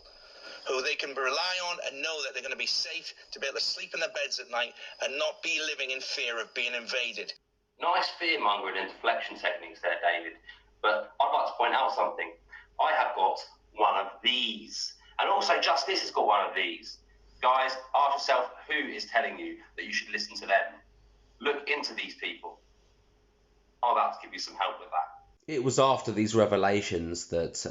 [SPEAKER 19] who they can rely on and know that they're going to be safe to be able to sleep in their beds at night and not be living in fear of being invaded.
[SPEAKER 6] Nice fear-mongering and deflection techniques there, David. But I'd like to point out something. I have got one of these. And also Justice has got one of these. Guys, ask yourself who is telling you that you should listen to them. Look into these people. I'll have to give you some help with that. It was after these revelations that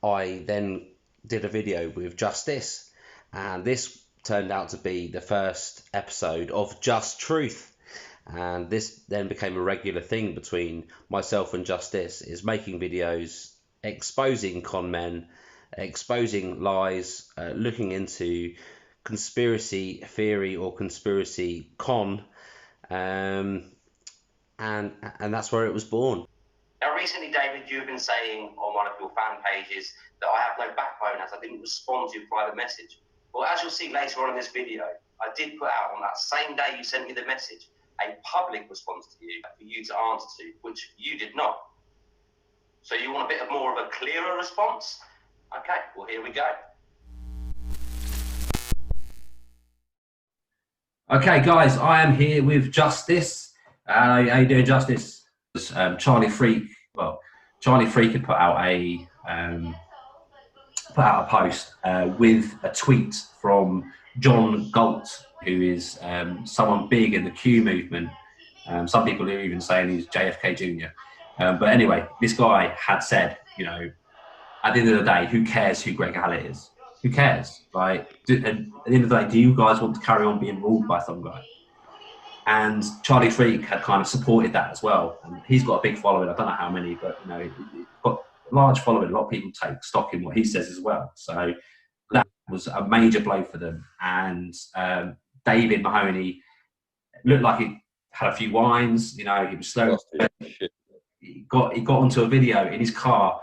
[SPEAKER 6] I then did a video with Justice. And this turned out to be the first episode of Just Truth. And this then became a regular thing between myself and Justice, is making videos exposing con men, exposing lies, looking into conspiracy theory or conspiracy con, and that's where it was born. Now recently, David, you've been saying on one of your fan pages that I have no backbone as I didn't respond to your private message. Well, as you'll see later on in this video, I did put out on that same day you sent me the message a public response to you for you to answer to, which you did not. So you want a bit more of a clearer response? Okay, well, here we go. Okay, guys, I am here with Justice. How you doing, Justice? Charlie Freak. Well, Charlie Freak had put out a post with a tweet from John Galt, who is someone big in the Q movement. Some people are even saying he's JFK Jr. But anyway, this guy had said, you know, at the end of the day, who cares who Greg Hallett is? Who cares? Like, at the end of the day, do you guys want to carry on being ruled by some guy? And Charlie Freak had kind of supported that as well. And he's got a big following. I don't know how many, but you know, he's got a large following. A lot of people take stock in what he says as well. So that was a major blow for them. And David Mahoney looked like he had a few wines. You know, he was slow. He got onto a video in his car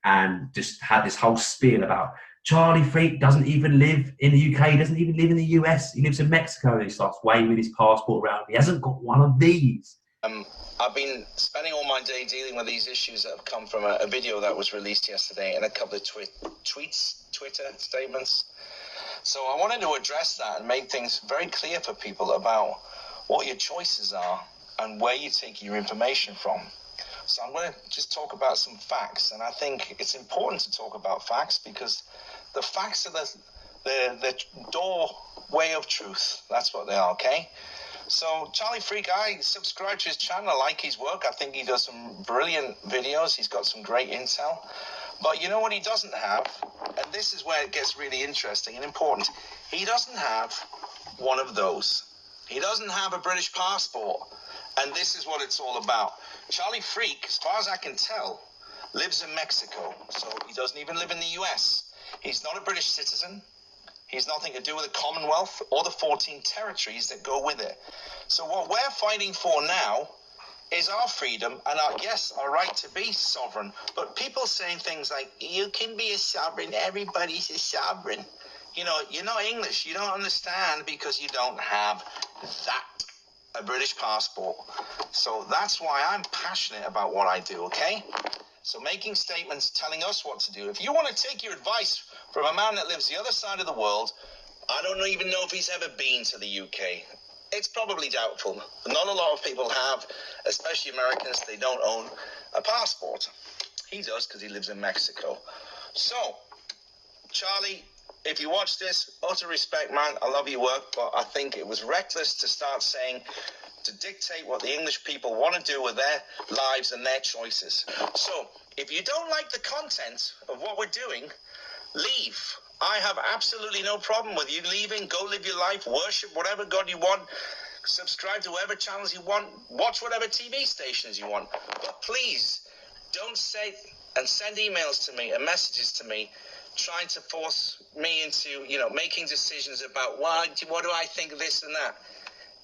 [SPEAKER 6] and just had this whole spiel about Charlie Freak doesn't even live in the UK, he doesn't even live in the US, he lives in Mexico, and he starts waving his passport around. He hasn't got one of these.
[SPEAKER 19] I've been spending all my day dealing with these issues that have come from a video that was released yesterday and a couple of Twitter statements. So I wanted to address that and make things very clear for people about what your choices are and where you take your information from. So I'm going to just talk about some facts, and I think it's important to talk about facts because the facts are the doorway of truth. That's what they are, okay? So Charlie Freak, I subscribe to his channel. I like his work. I think he does some brilliant videos. He's got some great intel. But you know what he doesn't have? And this is where it gets really interesting and important. He doesn't have one of those. He doesn't have a British passport. And this is what it's all about. Charlie Freak, as far as I can tell, lives in Mexico. So he doesn't even live in the US. He's not a British citizen. He's nothing to do with the Commonwealth or the 14 territories that go with it. So what we're fighting for now is our freedom and our right to be sovereign. But people saying things like, you can be a sovereign, everybody's a sovereign. You know, you're not English. You don't understand because you don't have a British passport. So that's why I'm passionate about what I do, okay? So making statements telling us what to do. If you want to take your advice from a man that lives the other side of the world, I don't even know if he's ever been to the UK. It's probably doubtful. Not a lot of people have, especially Americans, they don't own a passport. He does because he lives in Mexico. So, Charlie, if you watch this, utter respect, man. I love your work, but I think it was reckless to start saying, to dictate what the English people want to do with their lives and their choices. So, if you don't like the content of what we're doing, leave. I have absolutely no problem with you leaving. Go live your life, worship whatever God you want, subscribe to whatever channels you want, watch whatever TV stations you want. But please, don't say and send emails to me and messages to me trying to force me into, you know, making decisions about what do I think of this and that.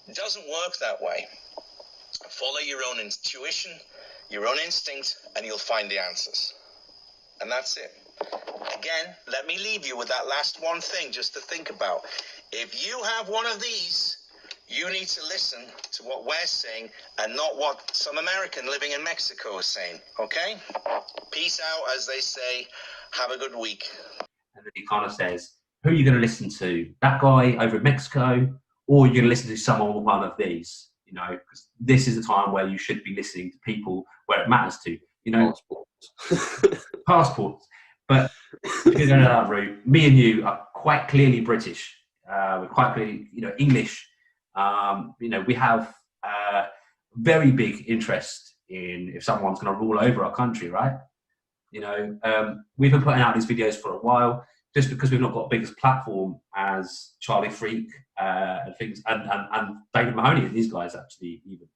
[SPEAKER 19] It doesn't work that way. Follow your own intuition, your own instinct, and you'll find the answers. And that's it. Again, let me leave you with that last one thing just to think about. If you have one of these, you need to listen to what we're saying and not what some American living in Mexico is saying, okay? Peace out, as they say. Have a good week.
[SPEAKER 1] And then he kind of says, who are you going to listen to? That guy over in Mexico, or are you going to listen to someone with one of these? You know, because this is the time where you should be listening to people where it matters to. You know, passports. But if you're going down that route, me and you are quite clearly British. We're quite clearly, you know, English. You know, we have very big interest in if someone's going to rule over our country, right? You know, we've been putting out these videos for a while, just because we've not got a biggest platform as Charlie Freak and things, and David Mahoney and these guys actually even.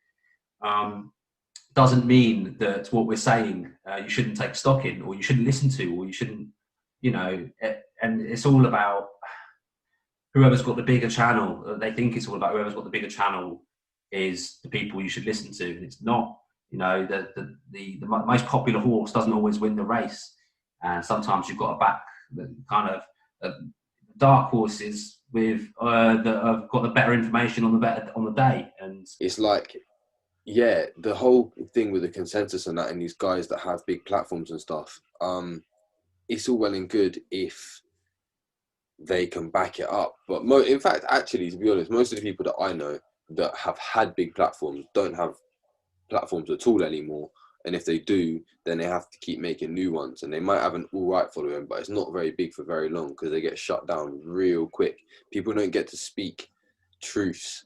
[SPEAKER 1] Doesn't mean that what we're saying you shouldn't take stock in, or you shouldn't listen to, or you shouldn't, you know, and it's all about whoever's got the bigger channel. They think it's all about whoever's got the bigger channel is the people you should listen to, and it's not. You know, the most popular horse doesn't always win the race, and sometimes you've got to back the kind of dark horses with that have got the better information on the day. And
[SPEAKER 11] it's like, yeah, the whole thing with the consensus and that, and these guys that have big platforms and stuff, it's all well and good if they can back it up. But in fact, actually, to be honest, most of the people that I know that have had big platforms don't have platforms at all anymore. And if they do, then they have to keep making new ones. And they might have an all right following, but it's not very big for very long because they get shut down real quick. People don't get to speak truths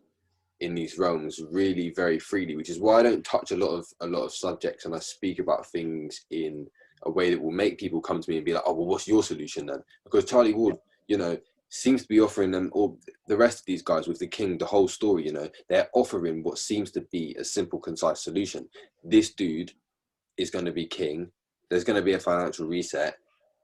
[SPEAKER 11] in these realms really very freely, which is why I don't touch a lot of subjects, and I speak about things in a way that will make people come to me and be like, oh, well, what's your solution then? Because Charlie Ward, you know, seems to be offering them, or the rest of these guys with the king, the whole story, you know, they're offering what seems to be a simple, concise solution. This dude is going to be king. There's going to be a financial reset.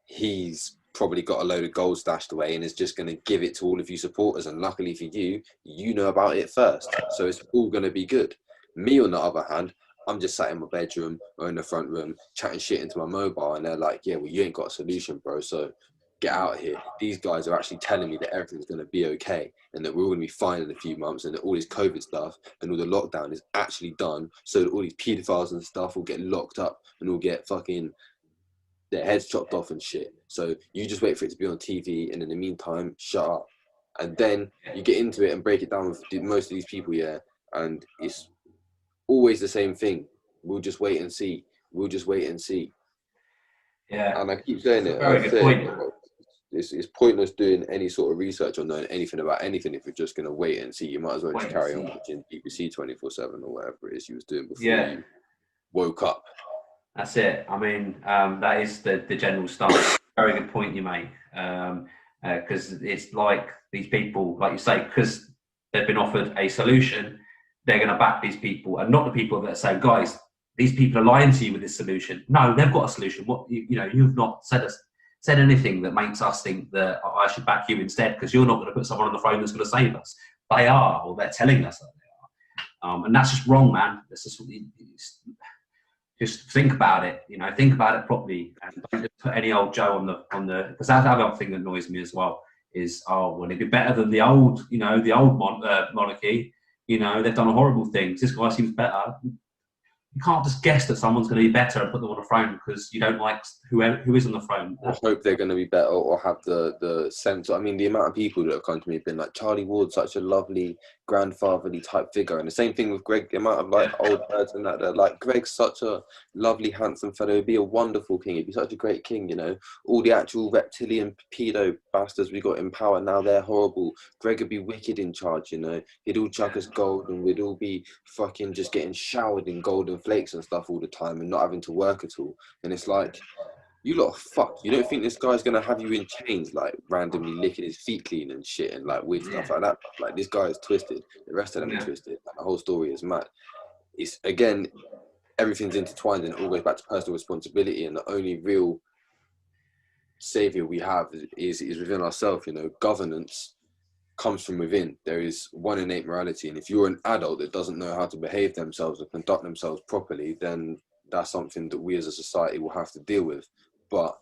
[SPEAKER 11] He's probably got a load of gold stashed away and is just going to give it to all of you supporters. And luckily for you, you know about it first. So it's all going to be good. Me, on the other hand, I'm just sat in my bedroom or in the front room chatting shit into my mobile, and they're like, yeah, well, you ain't got a solution, bro. So get out of here. These guys are actually telling me that everything's going to be okay and that we're all going to be fine in a few months, and that all this COVID stuff and all the lockdown is actually done, so that all these pedophiles and stuff will get locked up and will get fucking their heads chopped off and shit. So you just wait for it to be on TV, and in the meantime, shut up. And then you get into it and break it down with most of these people, yeah, and it's always the same thing. We'll just wait and see. We'll just wait and see.
[SPEAKER 1] Yeah.
[SPEAKER 11] And I keep saying it.
[SPEAKER 1] Very good point.
[SPEAKER 11] It's pointless doing any sort of research or knowing anything about anything if you're just going to wait and see. You might as well just carry on watching BBC 24/7 or whatever it is you was doing before you woke up.
[SPEAKER 1] That's it. I mean, that is the general style. Very good point you make. Because it's like these people, like you say, because they've been offered a solution, they're going to back these people, and not the people that say, guys, these people are lying to you with this solution. No, they've got a solution. What you know, you've not said anything that makes us think that I should back you instead, because you're not going to put someone on the throne that's going to save us. They are, or they're telling us that they are, and that's just wrong, man. That's just think about it. You know, think about it properly, and don't just put any old Joe on the. Because that's the other thing that annoys me as well. Is well, it'd be better than the old, you know, the old monarchy. You know, they've done horrible things. This guy seems better. You can't just guess that someone's going to be better and put them on a throne because you don't like who is on the throne.
[SPEAKER 11] I hope they're going to be better or have the sense. I mean, the amount of people that have come to me have been like, Charlie Ward's such a lovely grandfatherly type figure. And the same thing with Greg, the amount of like old birds and that, they're like, Greg's such a lovely, handsome fellow. He'd be a wonderful king. He'd be such a great king, you know. All the actual reptilian pedo bastards we got in power, now they're horrible. Greg would be wicked in charge, you know. He'd all chuck us gold and we'd all be fucking just getting showered in golden flakes and stuff all the time and not having to work at all. And it's like, you lot are fucked. You don't think this guy's gonna have you in chains, like randomly licking his feet clean and shit and like weird stuff like that? Like, this guy is twisted. The rest of them are twisted. Like, the whole story is mad. It's, again, everything's intertwined and it all goes back to personal responsibility, and the only real savior we have is within ourselves. You know, governance comes from within. There is one innate morality, and if you're an adult that doesn't know how to behave themselves and conduct themselves properly, then that's something that we as a society will have to deal with. But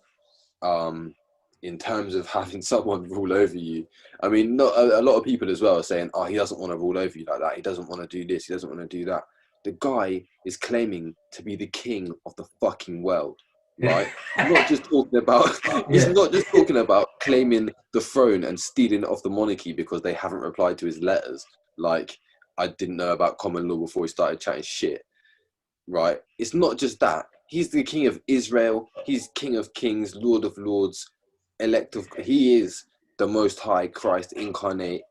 [SPEAKER 11] in terms of having someone rule over you. I mean, not a lot of people as well are saying, oh, he doesn't want to rule over you like that. He doesn't want to do this. He doesn't want to do that. The guy is claiming to be the king of the fucking world, right? He's not just talking about, he's not just talking about claiming the throne and stealing it off the monarchy because they haven't replied to his letters. Like, I didn't know about common law before he started chatting shit, right? It's not just that. He's the king of Israel. He's king of kings, lord of lords, elect of. He is the most high Christ incarnate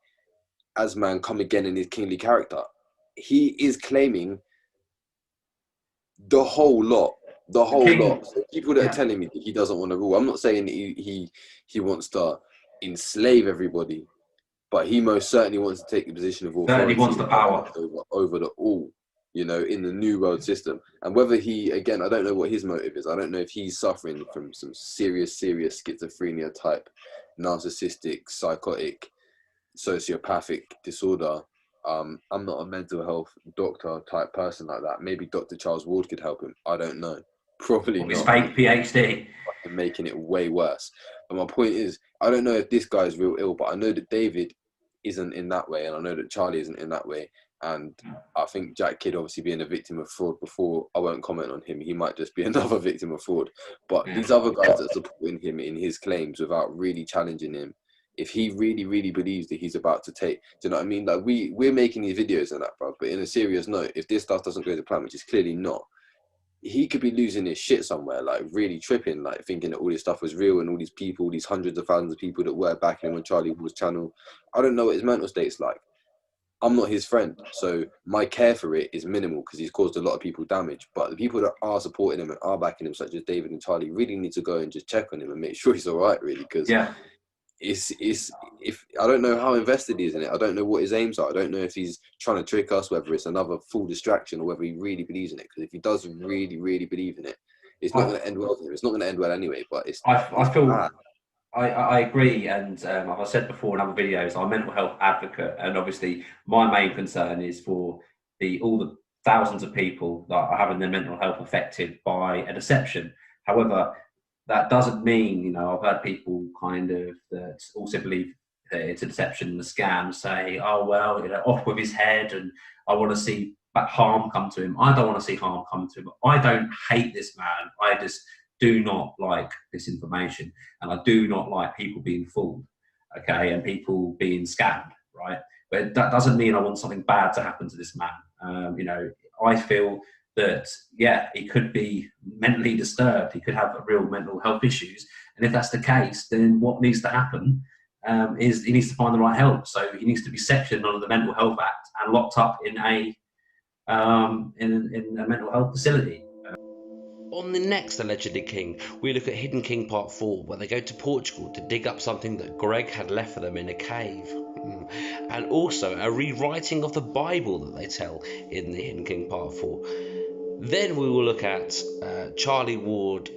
[SPEAKER 11] as man come again in his kingly character. He is claiming the whole lot. The whole lot. So people that are telling me that he doesn't want to rule, I'm not saying that he wants to enslave everybody, but he most certainly wants to take the position of authority.
[SPEAKER 1] Certainly wants the power
[SPEAKER 11] over the all, you know, in the new world system. And whether he, again, I don't know what his motive is. I don't know if he's suffering from some serious schizophrenia type, narcissistic, psychotic, sociopathic disorder. I'm not a mental health doctor type person like that. Maybe Dr. Charles Ward could help him. I don't know. Probably not.
[SPEAKER 1] His fake PhD.
[SPEAKER 11] Making it way worse. But my point is, I don't know if this guy is real ill, but I know that David isn't in that way, and I know that Charlie isn't in that way. And I think Jack Kidd, obviously being a victim of fraud before, I won't comment on him. He might just be another victim of fraud. But these other guys that are supporting him in his claims without really challenging him, if he really, really believes that he's about to take, do you know what I mean? Like, we're making these videos and that, bro. But in a serious note, if this stuff doesn't go to plan, which is clearly not, he could be losing his shit somewhere, like really tripping, like thinking that all this stuff was real and all these people, these hundreds of thousands of people that were backing him on Charlie Ward's channel. I don't know what his mental state's like. I'm not his friend, so my care for it is minimal because he's caused a lot of people damage. But the people that are supporting him and are backing him, such as David and Charlie, really need to go and just check on him and make sure he's all right, really, because it's if I don't know how invested he is in it. I don't know what his aims are. I don't know if he's trying to trick us, whether it's another full distraction, or whether he really believes in it. Because if he does really, really believe in it, it's not going to end well for him. It's not going to end well anyway. But
[SPEAKER 1] I feel bad. I agree, and as I said before in other videos, I'm a mental health advocate, and obviously my main concern is for all the thousands of people that are having their mental health affected by a deception. However, that doesn't mean, you know, I've heard people kind of that also believe that it's a deception and a scam say, oh, well, you know, off with his head, and I want to see harm come to him. I don't want to see harm come to him. I don't hate this man. I just do not like this information, and I do not like people being fooled, okay, and people being scammed, right? But that doesn't mean I want something bad to happen to this man. You know, I feel that, yeah, he could be mentally disturbed. He could have real mental health issues. And if that's the case, then what needs to happen is he needs to find the right help. So he needs to be sectioned under the Mental Health Act and locked up in a mental health facility.
[SPEAKER 6] On the next Allegedly King, we look at Hidden King Part 4, where they go to Portugal to dig up something that Greg had left for them in a cave. And also a rewriting of the Bible that they tell in the Hidden King Part 4. Then we will look at Charlie Ward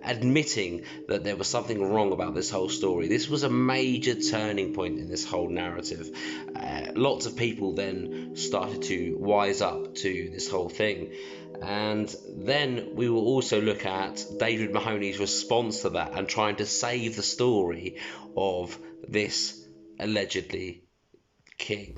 [SPEAKER 6] admitting that there was something wrong about this whole story. This was a major turning point in this whole narrative. Lots of people then started to wise up to this whole thing. And then we will also look at David Mahoney's response to that and trying to save the story of this allegedly king.